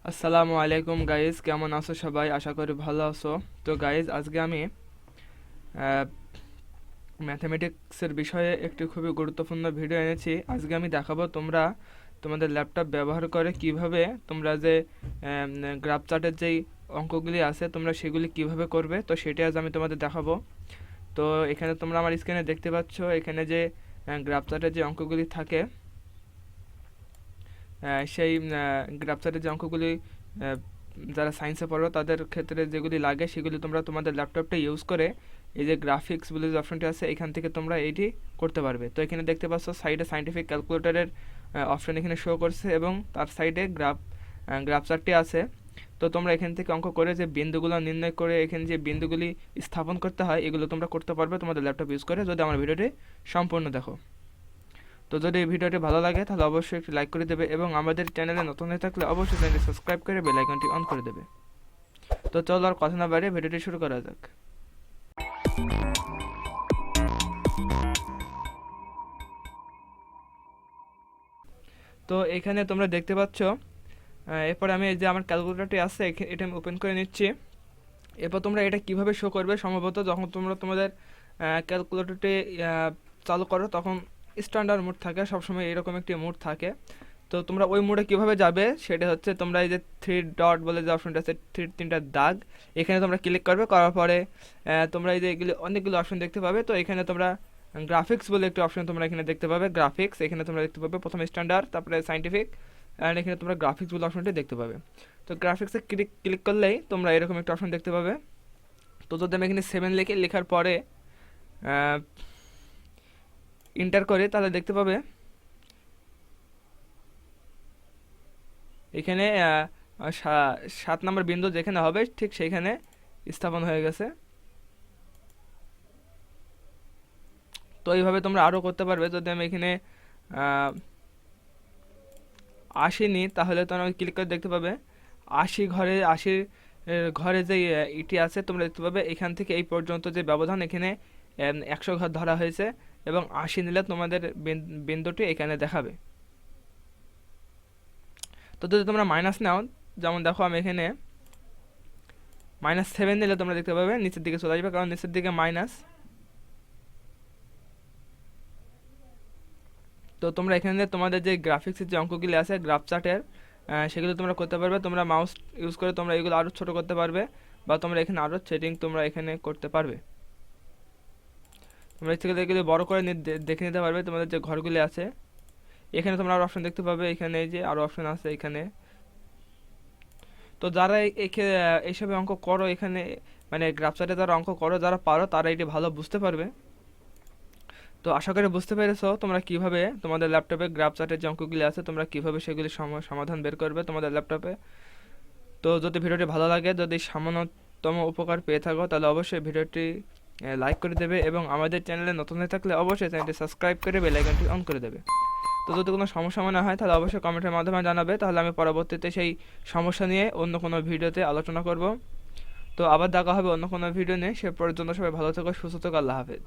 আসসালামু আলাইকুম গাইজ, কেমন আছো সবাই? আশা করি ভালো আছো। তো গাইজ, আজকে আমি ম্যাথামেটিক্সের বিষয়ে একটি খুবই গুরুত্বপূর্ণ ভিডিও এনেছি। আজকে আমি দেখাবো তোমরা তোমাদের ল্যাপটপ ব্যবহার করে কিভাবে তোমরা যে গ্রাফ চার্টের যেই অঙ্কগুলি আছে তোমরা সেগুলি কিভাবে করবে, তো সেটাই আজ আমি তোমাদের দেখাবো। তো এখানে তোমরা আমার স্ক্রিনে দেখতে পাচ্ছ, এখানে যে গ্রাফ চার্টের যে অঙ্কগুলি থাকে, সেই গ্রাফ চার্টের যে অঙ্কগুলি যারা সায়েন্সে পড়ো তাদের ক্ষেত্রে যেগুলি লাগে সেগুলি তোমরা তোমাদের ল্যাপটপটা ইউজ করে এই যে গ্রাফিক্স বলে যে অপশনটি আছে এখান থেকে তোমরা এইটি করতে পারবে। তো এখানে দেখতে পাচ্ছ সাইডে সাইন্টিফিক ক্যালকুলেটরের অপশন এখানে শো করছে এবং তার সাইডে গ্রাফ চার্টটি আছে। তো তোমরা এখান থেকে অঙ্ক করে যে বিন্দুগুলো নির্ণয় করে এখানে যে বিন্দুগুলি স্থাপন করতে হয় এগুলো তোমরা করতে পারবে তোমাদের ল্যাপটপ ইউজ করে, যদি আমার ভিডিওটি সম্পূর্ণ দেখো। তো যদি এই ভিডিওটি ভালো লাগে তাহলে অবশ্যই একটি লাইক করে দেবে এবং আমাদের চ্যানেলে নতুন হয়ে থাকলে অবশ্যই চ্যানেলটি সাবস্ক্রাইব করে বেল আইকনটি অন করে দেবে। তো চলো আর কথা না বাড়িয়ে ভিডিওটি শুরু করা যাক। তো এখানে তোমরা দেখতে পাচ্ছ, এরপর আমি এই যে আমার ক্যালকুলেটরটি আছে এটা আমি ওপেন করে নিচ্ছি। এরপর তোমরা এটা কিভাবে শো করবে, সম্ভবত যখন তোমরা তোমাদের ক্যালকুলেটরটি চালু করো তখন স্ট্যান্ডার্ড মোড থাকে, সবসময় এরকম একটি মোড থাকে। তো তোমরা ওই মোডে কীভাবে যাবে সেটা হচ্ছে তোমরা এই যে থ্রি ডট বলে যে অপশনটা আছে, তিনটা দাগ, এখানে তোমরা ক্লিক করবে। করার পরে তোমরা এই যে এগুলি অনেকগুলো অপশন দেখতে পাবে। তো এখানে তোমরা গ্রাফিক্স বলে একটি অপশন তোমরা এখানে দেখতে পাবে। গ্রাফিক্স এখানে তোমরা দেখতে পাবে প্রথমে স্ট্যান্ডার্ড, তারপরে সাইন্টিফিক, অ্যান্ড এখানে তোমরা গ্রাফিক্স বলে অপশনটি দেখতে পাবে। তো গ্রাফিক্সে ক্লিক করলেই তোমরা এরকম একটা অপশন দেখতে পাবে। তো যদি আমি এখানে 7 লিখে লেখার পরে ইন্টার করে তাহলে দেখতে পাবে এখানে 7 নম্বর বিন্দু যেখানে হবে ঠিক সেইখানে স্থাপন হয়ে গেছে। তো এইভাবে তোমরা আরও করতে পারবে। যদি আমি এখানে 80 নিই তাহলে তোমরা ক্লিক করে দেখতে পাবে 80 ঘরে যে ইটি আছে তোমরা দেখতে পাবে এখান থেকে এই পর্যন্ত যে ব্যবধান এখানে 100 ঘর ধরা হয়েছে এবং 80 নিলে তোমাদের বিন্দুটি এখানে দেখাবে। তো যদি তোমরা মাইনাস নাও, যেমন দেখো আমি এখানে -7 নিলে তোমরা দেখতে পাবে নিচের দিকে চলে আসবে, কারণ নিচের দিকে মাইনাস। তো তোমরা এখানে তোমাদের যে গ্রাফিক্সের যে অঙ্কগুলি আছে গ্রাফ চার্টের সেগুলো তোমরা করতে পারবে। তোমরা মাউস ইউজ করে তোমরা এগুলো আরও ছোটো করতে পারবে বা তোমরা এখানে আরও সেটিং তোমরা এখানে করতে পারবে। তোমরা ইচ্ছে করে এগুলো বড়ো করে দেখে নিতে পারবে তোমাদের যে ঘরগুলি আছে। এখানে তোমরা আরও অপশন দেখতে পাবে, এখানে এই যে আরও অপশন আছে এখানে। তো যারা এইসব অঙ্ক করো এখানে, মানে গ্রাফ চার্টে যারা অঙ্ক করো যারা পারো তারা এটি ভালো বুঝতে পারবে। তো আশা করি বুঝতে পেরেছো তোমরা কিভাবে তোমাদের ল্যাপটপে গ্রাফ চার্টের যে অঙ্কগুলি আছে তোমরা কিভাবে সেগুলি সমাধান বের করবে তোমাদের ল্যাপটপে। তো যদি ভিডিওটি ভালো লাগে, যদি সামান্যতম উপকার পেয়ে থাকো তাহলে অবশ্যই ভিডিওটি লাইক করে দেবে এবং আমাদের চ্যানেলে নতুন হয়ে থাকলে অবশ্যই চ্যানেলটি সাবস্ক্রাইব করে বেল আইকনটি অন করে দেবে। তো যদি কোনো সমস্যা মনে হয় তাহলে অবশ্যই কমেন্টের মাধ্যমে জানাবে, তাহলে আমি পরবর্তীতে সেই সমস্যা নিয়ে অন্য কোনো ভিডিওতে আলোচনা করব। তো আবার দেখা হবে অন্য কোনো ভিডিও নিয়ে। সে পর্যন্ত সবাই ভালো থেকো, সুস্থ থেকো, আল্লাহ হাফেজ।